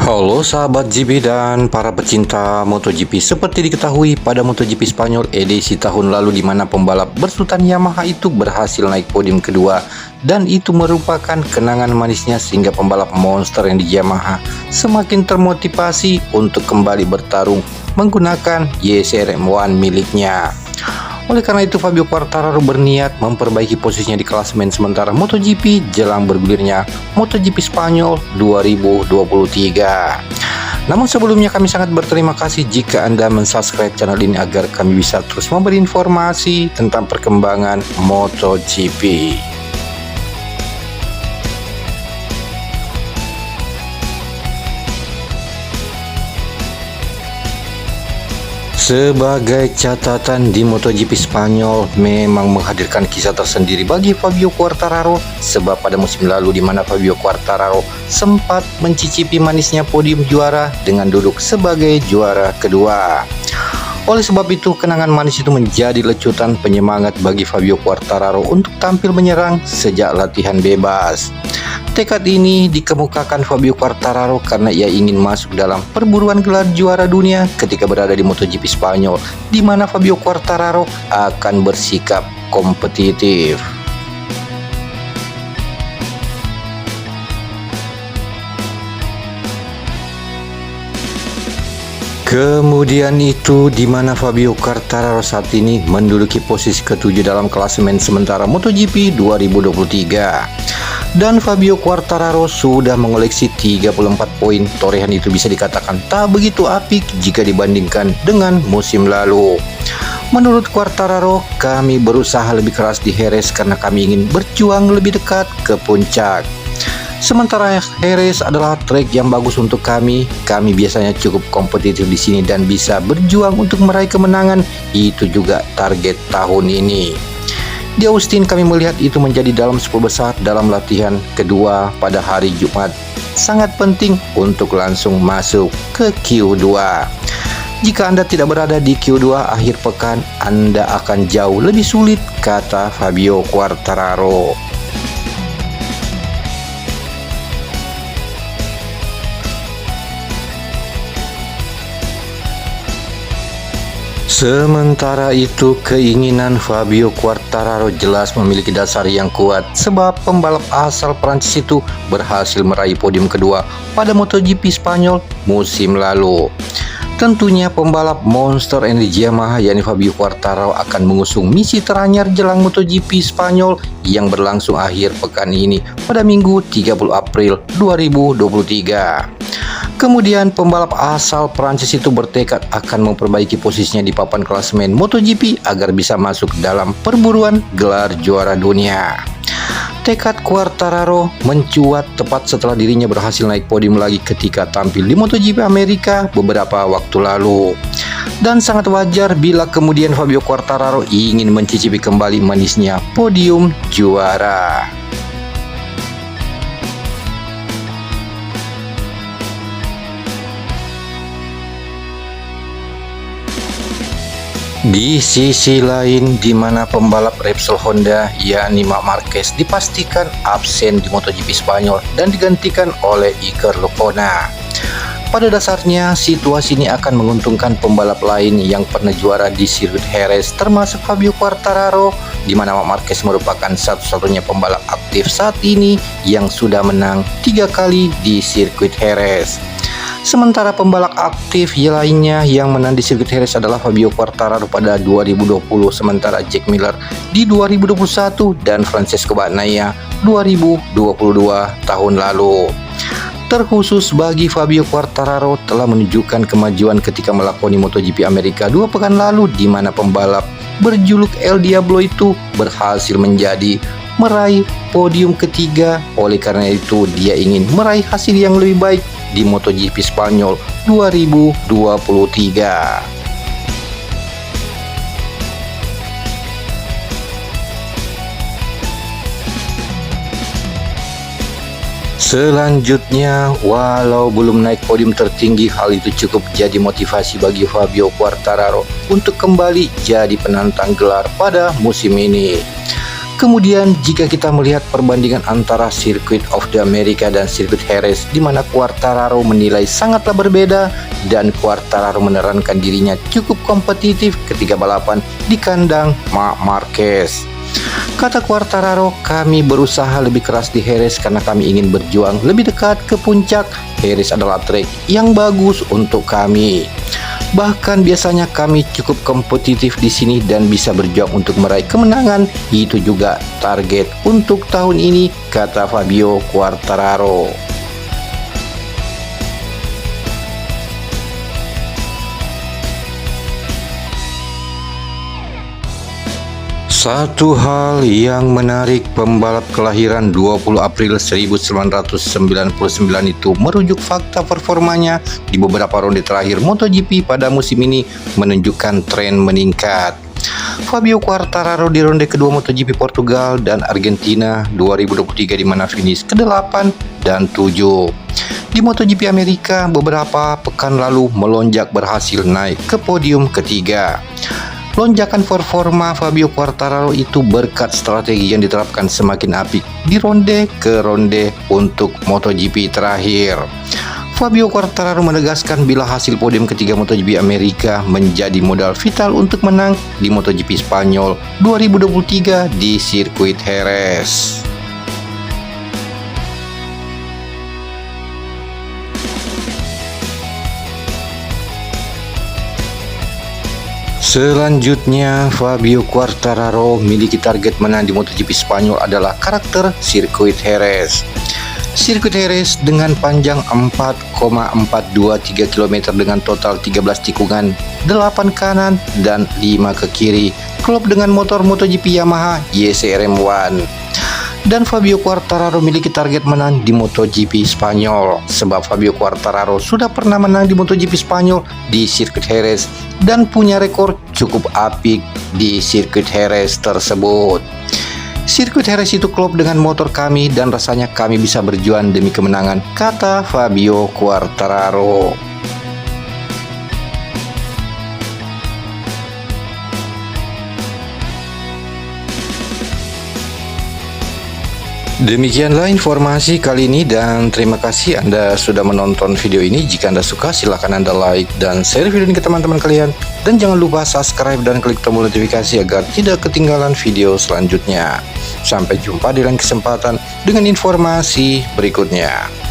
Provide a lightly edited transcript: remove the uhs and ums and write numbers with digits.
Halo sahabat GP dan para pecinta MotoGP. Seperti diketahui pada MotoGP Spanyol edisi tahun lalu di mana pembalap bersultan Yamaha itu berhasil naik podium kedua, dan itu merupakan kenangan manisnya sehingga pembalap monster yang di Yamaha semakin termotivasi untuk kembali bertarung menggunakan YSR-M1 miliknya. Oleh karena itu, Fabio Quartararo berniat memperbaiki posisinya di klasemen sementara MotoGP jelang bergulirnya MotoGP Spanyol 2023. Namun sebelumnya kami sangat berterima kasih jika Anda mensubscribe channel ini agar kami bisa terus memberi informasi tentang perkembangan MotoGP. Sebagai catatan, di MotoGP Spanyol memang menghadirkan kisah tersendiri bagi Fabio Quartararo, sebab pada musim lalu di mana Fabio Quartararo sempat mencicipi manisnya podium juara dengan duduk sebagai juara kedua. Oleh sebab itu, kenangan manis itu menjadi lecutan penyemangat bagi Fabio Quartararo untuk tampil menyerang sejak latihan bebas. Tekad ini dikemukakan Fabio Quartararo karena ia ingin masuk dalam perburuan gelar juara dunia ketika berada di MotoGP Spanyol, di mana Fabio Quartararo akan bersikap kompetitif. Kemudian itu di mana Fabio Quartararo saat ini menduduki posisi ke-7 dalam klasemen sementara MotoGP 2023. Dan Fabio Quartararo sudah mengoleksi 34 poin. Torehan itu bisa dikatakan tak begitu apik jika dibandingkan dengan musim lalu. Menurut Quartararo, kami berusaha lebih keras di Jerez karena kami ingin berjuang lebih dekat ke puncak. Sementara Jerez adalah trek yang bagus untuk kami. Kami biasanya cukup kompetitif di sini dan bisa berjuang untuk meraih kemenangan. Itu juga target tahun ini. Di Austin kami melihat itu menjadi dalam 10 besar dalam latihan kedua pada hari Jumat. Sangat penting untuk langsung masuk ke Q2. Jika Anda tidak berada di Q2 akhir pekan, Anda akan jauh lebih sulit, kata Fabio Quartararo. Sementara itu, keinginan Fabio Quartararo jelas memiliki dasar yang kuat, sebab pembalap asal Prancis itu berhasil meraih podium kedua pada MotoGP Spanyol musim lalu. Tentunya pembalap monster energi Yamaha yakni Fabio Quartararo akan mengusung misi teranyar jelang MotoGP Spanyol yang berlangsung akhir pekan ini pada Minggu 30 April 2023. Kemudian pembalap asal Prancis itu bertekad akan memperbaiki posisinya di papan klasemen MotoGP agar bisa masuk dalam perburuan gelar juara dunia. Tekad Quartararo mencuat tepat setelah dirinya berhasil naik podium lagi ketika tampil di MotoGP Amerika beberapa waktu lalu. Dan sangat wajar bila kemudian Fabio Quartararo ingin mencicipi kembali manisnya podium juara. Di sisi lain, di mana pembalap Repsol Honda yakni Marc Marquez dipastikan absen di MotoGP Spanyol dan digantikan oleh Iker Lecuona. Pada dasarnya, situasi ini akan menguntungkan pembalap lain yang pernah juara di sirkuit Jerez, termasuk Fabio Quartararo, di mana Marc Marquez merupakan satu-satunya pembalap aktif saat ini yang sudah menang 3 kali di sirkuit Jerez. Sementara pembalap aktif lainnya yang menang di sirkuit Jerez adalah Fabio Quartararo pada 2020, sementara Jack Miller di 2021 dan Francesco Bagnaia 2022 tahun lalu. Terkhusus bagi Fabio Quartararo telah menunjukkan kemajuan ketika melakoni MotoGP Amerika 2 pekan lalu, di mana pembalap berjuluk El Diablo itu berhasil meraih podium ketiga. Oleh karena itu, dia ingin meraih hasil yang lebih baik di MotoGP Spanyol 2023. Selanjutnya, walau belum naik podium tertinggi, hal itu cukup jadi motivasi bagi Fabio Quartararo untuk kembali jadi penantang gelar pada musim ini. Kemudian jika kita melihat perbandingan antara Circuit of the America dan Circuit Jerez, di mana Quartararo menilai sangatlah berbeda dan Quartararo menerangkan dirinya cukup kompetitif ketika balapan di kandang Marc Marquez. Kata Quartararo, kami berusaha lebih keras di Jerez karena kami ingin berjuang lebih dekat ke puncak. Jerez adalah trek yang bagus untuk kami. Bahkan biasanya kami cukup kompetitif di sini dan bisa berjuang untuk meraih kemenangan. Itu juga target untuk tahun ini, kata Fabio Quartararo. Satu hal yang menarik, pembalap kelahiran 20 April 1999 itu merujuk fakta performanya di beberapa ronde terakhir MotoGP pada musim ini menunjukkan tren meningkat. Fabio Quartararo di ronde kedua MotoGP Portugal dan Argentina 2023 di mana finish ke-8 dan 7. Di MotoGP Amerika beberapa pekan lalu melonjak berhasil naik ke podium ketiga. Lonjakan performa Fabio Quartararo itu berkat strategi yang diterapkan semakin apik di ronde ke ronde untuk MotoGP terakhir. Fabio Quartararo menegaskan bila hasil podium ketiga MotoGP Amerika menjadi modal vital untuk menang di MotoGP Spanyol 2023 di sirkuit Jerez. Selanjutnya, Fabio Quartararo memiliki target menang di MotoGP Spanyol adalah karakter sirkuit Jerez. Sirkuit Jerez dengan panjang 4,423 km dengan total 13 tikungan, 8 kanan dan 5 ke kiri, klub dengan motor MotoGP Yamaha YSRM1. Dan Fabio Quartararo memiliki target menang di MotoGP Spanyol sebab Fabio Quartararo sudah pernah menang di MotoGP Spanyol di sirkuit Jerez dan punya rekor cukup apik di sirkuit Jerez tersebut. Sirkuit Jerez itu klub dengan motor kami dan rasanya kami bisa berjuang demi kemenangan, kata Fabio Quartararo. Demikianlah informasi kali ini dan terima kasih Anda sudah menonton video ini. Jika Anda suka silahkan Anda like dan share video ini ke teman-teman kalian. Dan jangan lupa subscribe dan klik tombol notifikasi agar tidak ketinggalan video selanjutnya. Sampai jumpa di lain kesempatan dengan informasi berikutnya.